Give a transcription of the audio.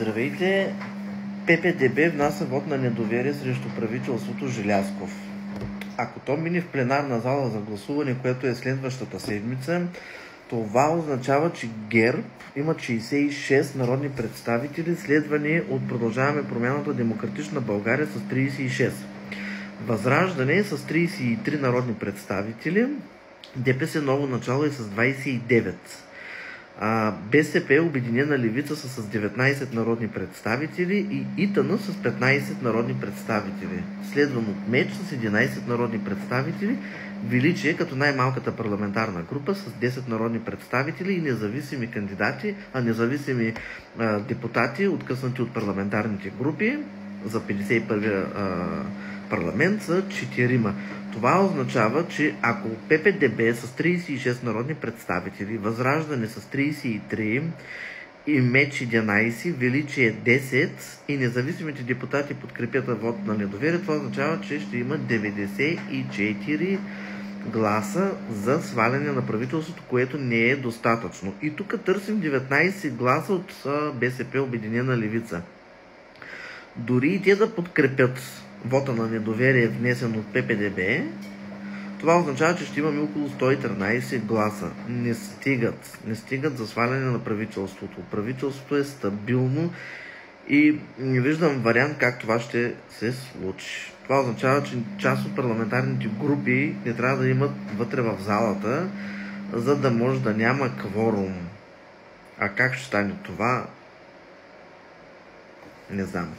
Здравейте! ППДБ внася вот на недоверие срещу правителството Желязков. Ако то мине в пленарна зала за гласуване, което е следващата седмица, това означава, че ГЕРБ има 66 народни представители, следвани от Продължаваме промяната Демократична България с 36. Възраждане с 33 народни представители, ДПС Ново начало е с 29. БСП Обединена левица са с 19 народни представители и ИТН с 15 народни представители. Следван от МЕЧ с 11 народни представители, Величие като най-малката парламентарна група с 10 народни представители и независими кандидати, независими депутати, откъснати от парламентарните групи за 51-я парламент са 4. Това означава, че ако ППДБ с 36 народни представители, Възраждане с 33 и МЕЧ 11, Величие 10 и независимите депутати подкрепят вот на недоверие, това означава, че ще има 94 гласа за сваляне на правителството, което не е достатъчно. И тук търсим 19 гласа от БСП Обединена левица. Дори и те да подкрепят вота на недоверие, внесен от ППДБ, това означава, че ще имаме около 113 гласа. Не стигат за сваляне на правителството. Правителството е стабилно и не виждам вариант как това ще се случи. Това означава, че част от парламентарните групи не трябва да имат вътре в залата, за да може да няма кворум. А как ще стане това? Не знам.